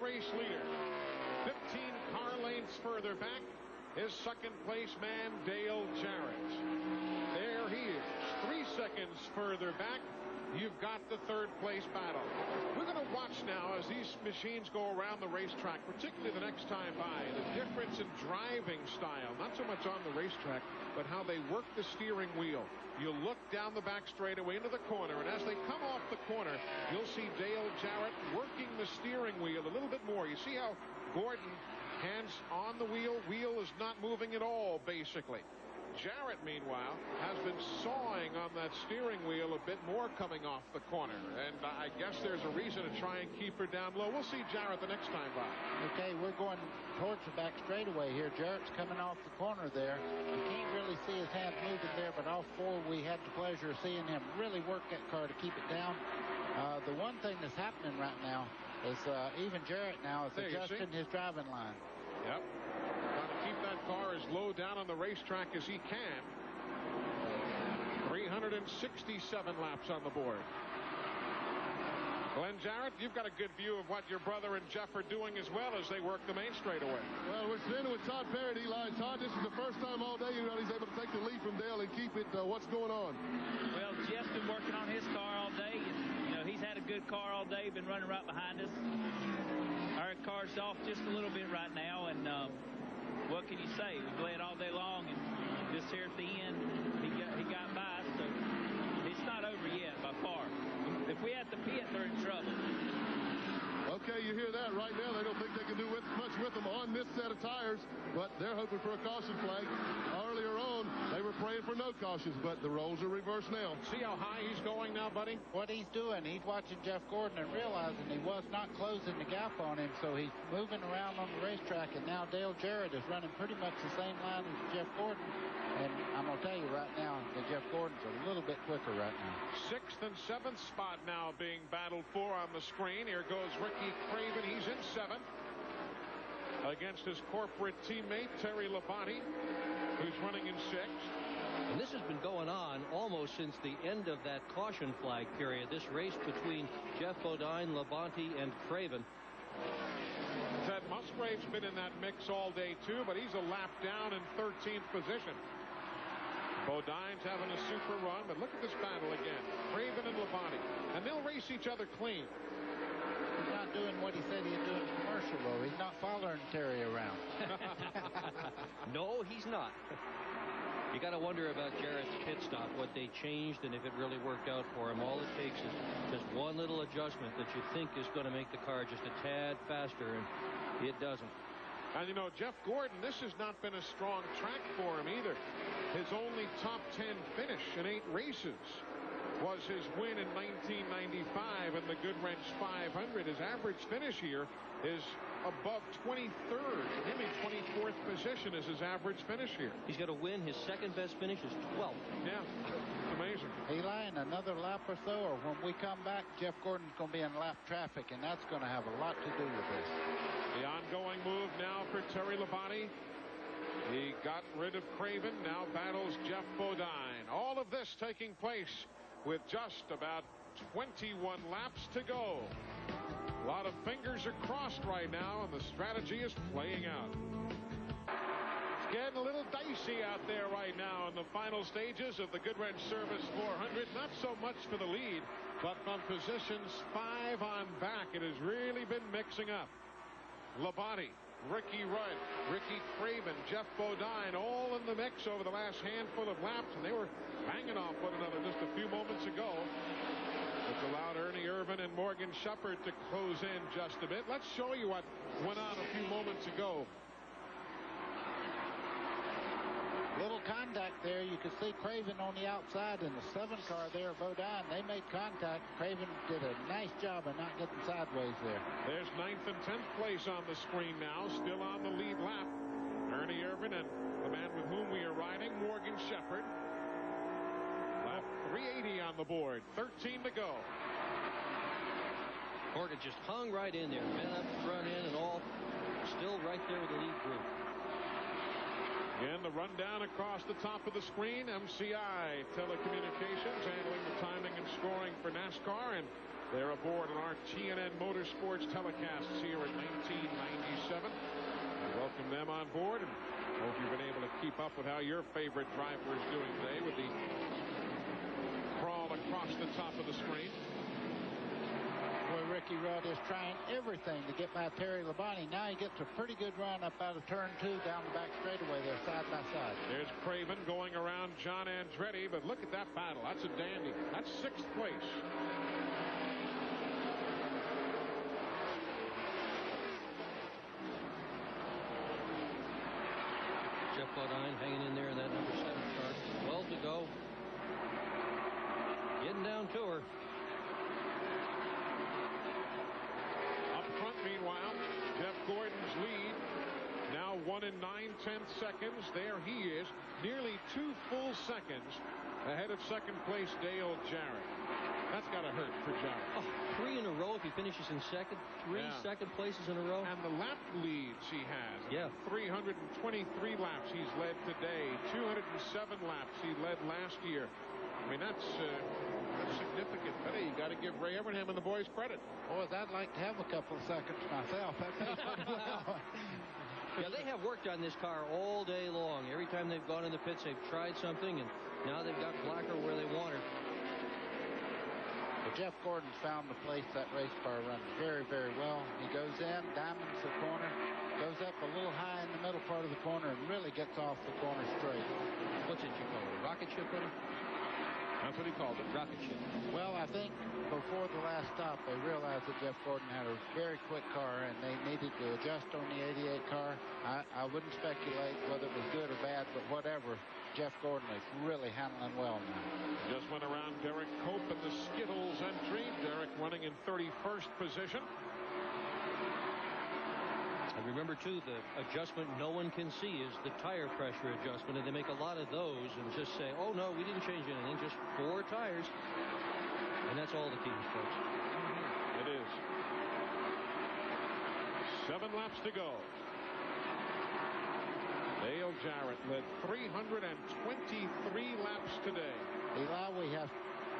race leader. 15 car lengths further back, his second-place man, Dale Jarrett. There he is. 3 seconds further back, you've got the third-place battle. We're going to watch now as these machines go around the racetrack, particularly the next time by, the difference in driving style, not so much on the racetrack, but how they work the steering wheel. You look down the back straightaway into the corner, and as they come off the corner, you'll see Dale Jarrett working the steering wheel a little bit more. You see how Gordon, hands on the wheel, wheel is not moving at all, basically. Jarrett, meanwhile, has been sawing on that steering wheel a bit more coming off the corner. And I guess there's a reason to try and keep her down low. We'll see Jarrett the next time by. Okay, we're going towards the back straightaway here. Jarrett's coming off the corner there. You can't really see his hands moving there, but all four, we had the pleasure of seeing him really work that car to keep it down. The one thing that's happening right now is even Jarrett now is adjusting his driving line. Yep. Trying to keep that car as low down on the racetrack as he can. 367 laps on the board. Glenn Jarrett, you've got a good view of what your brother and Jeff are doing as well as they work the main straightaway. Well, we're standing with Todd Parrott, Eli. Todd, this is the first time all day he's able to take the lead from Dale and keep it. What's going on? Well, Jeff's been working on his car all day. And, he's had a good car all day, been running right behind us. Our car's off just a little bit right now, and what can you say? We bled all day long, and just here at the end, he got by, so it's not over yet by far. If we have to pit, they're in trouble. Okay, you hear that right now. They don't think they can do much with them on this set of tires, but they're hoping for a caution flag. Earlier on, they were praying for no cautions, but the roles are reversed now. See how high he's going now, buddy? What he's doing, he's watching Jeff Gordon and realizing he was not closing the gap on him, so he's moving around on the racetrack, and now Dale Jarrett is running pretty much the same line as Jeff Gordon. And I'm going to tell you right now that Jeff Gordon's a little bit quicker right now. 6th and 7th spot now being battled for on the screen. Here goes Ricky Craven. He's in 7th against his corporate teammate, Terry Labonte, who's running in 6th. And this has been going on almost since the end of that caution flag period. This race between Jeff Bodine, Labonte, and Craven. Ted Musgrave's been in that mix all day, too, but he's a lap down in 13th position. Bodine's having a super run, but look at this battle again. Craven and Labonte. And they'll race each other clean. He's not doing what he said he'd do in the commercial, though. He's not following Terry around. No, he's not. You got to wonder about Jarrett's pit stop, what they changed, and if it really worked out for him. All it takes is just one little adjustment that you think is going to make the car just a tad faster, and it doesn't. And, Jeff Gordon, this has not been a strong track for him either. His only top 10 finish in 8 races was his win in 1995 in the Goodwrench 500. His average finish here is above 23rd. Him in 24th position is his average finish here. He's got to win. His second best finish is 12th. Yeah, amazing. Eli, in another lap or so, or when we come back, Jeff Gordon's going to be in lap traffic, and that's going to have a lot to do with this. The ongoing move now for Terry Labonte. He got rid of Craven, now battles Jeff Bodine. All of this taking place with just about 21 laps to go. A lot of fingers are crossed right now, and the strategy is playing out. It's getting a little dicey out there right now in the final stages of the Goodwrench Service 400. Not so much for the lead, but from positions 5 on back, it has really been mixing up. Labonte, Ricky Rudd, Ricky Craven, Jeff Bodine, all in the mix over the last handful of laps, and they were banging off one another just a few moments ago, which allowed Ernie Irvin and Morgan Shepherd to close in just a bit. Let's show you what went on a few moments ago. Little contact there. You can see Craven on the outside in the 7 car there, Bodine. They made contact. Craven did a nice job of not getting sideways there. There's 9th and 10th place on the screen now, still on the lead lap. Ernie Irvin and the man with whom we are riding, Morgan Shepherd. Lap 380 on the board, 13 to go. Gordon just hung right in there, men up front end and all, still right there with the lead group. Again, the rundown across the top of the screen. MCI Telecommunications handling the timing and scoring for NASCAR. And They're aboard on our TNN Motorsports telecasts here in 1997. I welcome them on board and hope you've been able to keep up with how your favorite driver is doing today with the crawl across the top of the screen. Boy, Ricky Rudd is trying everything to get by Terry Labonte. Now he gets a pretty good run up out of turn 2 down the back straightaway there, side by side. There's Craven going around John Andretti, but look at that battle. That's a dandy. That's 6th place. Jeff Bodine hanging in there in that number 7 car. 12 to go. Getting down to her. Meanwhile, Jeff Gordon's lead now 1 9/10 seconds. There he is, nearly 2 full seconds ahead of second place Dale Jarrett. That's got to hurt for Jarrett. Oh, 3 in a row if he finishes in second. 3 second places in a row. And the lap leads he has. Yeah. 323 laps he's led today. 207 laps he led last year. I mean, that's significant. But hey, you got to give Ray Evernham and the boys credit. Boys, I'd like to have a couple of seconds myself. Yeah, they have worked on this car all day long. Every time they've gone in the pits, they've tried something, and now they've got Blacker where they want her. Well, Jeff Gordon's found the place that race car runs very, very well. He goes in, diamonds the corner, goes up a little high in the middle part of the corner, and really gets off the corner straight. What's it you call it? Rocket ship with him? That's what he called it. Rocket ship. Well, I think before the last stop, they realized that Jeff Gordon had a very quick car, and they needed to adjust on the 88 car. I wouldn't speculate whether it was good or bad, but whatever, Jeff Gordon is really handling well now. Just went around Derek Cope in the Skittles entry. Derek running in 31st position. And remember, too, the adjustment no one can see is the tire pressure adjustment, and they make a lot of those and just say, oh, no, we didn't change anything, just 4 tires. And that's all the teams, folks. It is. 7 laps to go. Dale Jarrett led 323 laps today. Eli, we have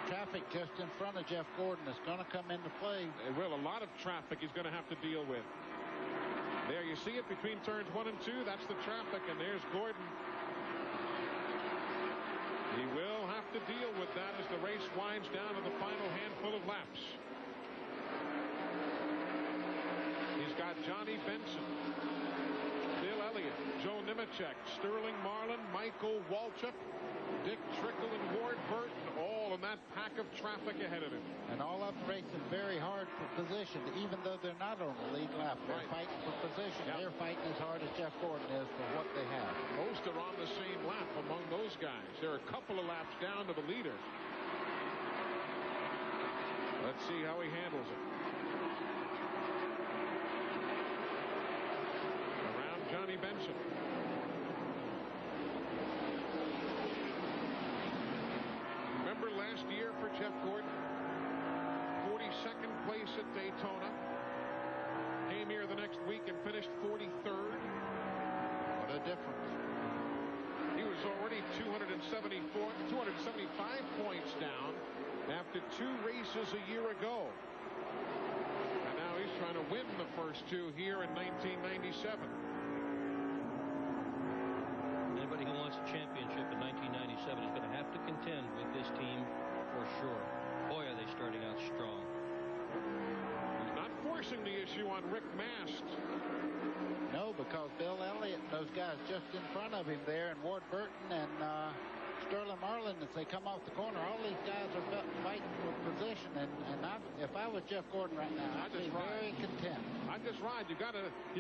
traffic just in front of Jeff Gordon that's going to come into play. It will. A lot of traffic he's going to have to deal with. There you see it between turns 1 and 2. That's the traffic, and there's Gordon. He will have to deal with that as the race winds down to the final handful of laps. He's got Johnny Benson, Bill Elliott, Joe Nemechek, Sterling Marlin, Michael Waltrip, Dick Trickle, and Ward Burton, all in that pack of traffic ahead of him. And all of them racing very hard for position, even though they're not on the lead lap. They're fighting for position. Yep. They're fighting as hard as Jeff Gordon is for what they have. Most are on the same lap among those guys. They're a couple of laps down to the leader. Let's see how he handles it. Around Johnny Benson. Remember last year for Jeff Gordon? 42nd place at Daytona. Came here the next week and finished 43rd. What a difference. He was already 275 points down after 2 races a year ago. And now he's trying to win the first 2 here in 1997. Anybody who wants a championship in 1997 is going to have to contend with this team for sure. Boy, are they starting out strong. He's not forcing the issue on Rick Mast. No, because Bill Elliott and those guys just in front of him there, and Ward Burton and Sterling Marlin, as they come off the corner, all these guys are fighting for position. And if I was Jeff Gordon right now, I'd be very content. I'd just ride. You've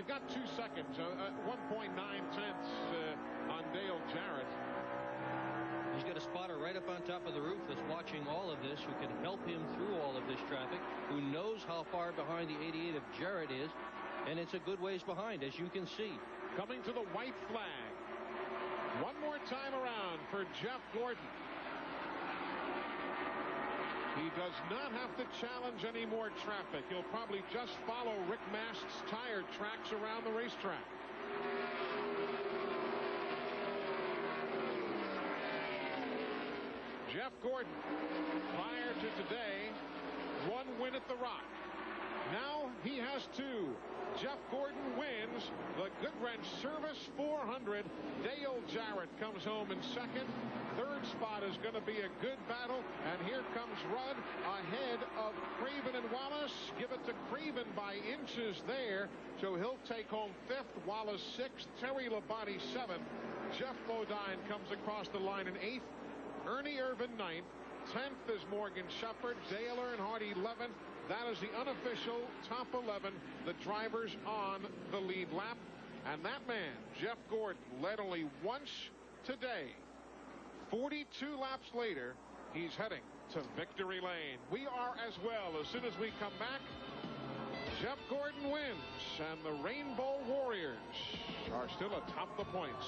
got 2 seconds, 1.9 tenths on Dale Jarrett. He's got a spotter right up on top of the roof that's watching all of this, who can help him through all of this traffic, who knows how far behind the 88 of Jarrett is, and it's a good ways behind, as you can see. Coming to the white flag. One more time around for Jeff Gordon. He does not have to challenge any more traffic. He'll probably just follow Rick Mast's tire tracks around the racetrack. Jeff Gordon, prior to today, 1 win at the Rock. Now he has 2. Jeff Gordon wins the Goodwrench Service 400. Dale Jarrett comes home in second. Third spot is going to be a good battle. And here comes Rudd ahead of Craven and Wallace. Give it to Craven by inches there. So he'll take home 5th. Wallace 6th. Terry Labonte 7th. Jeff Bodine comes across the line in 8th. Ernie Irvin 9th. 10th is Morgan Shepherd. Dale Earnhardt 11th. That is the unofficial top 11, the drivers on the lead lap. And that man, Jeff Gordon, led only once today. 42 laps later, he's heading to victory lane. We are as well. As soon as we come back, Jeff Gordon wins, and the Rainbow Warriors are still atop the points.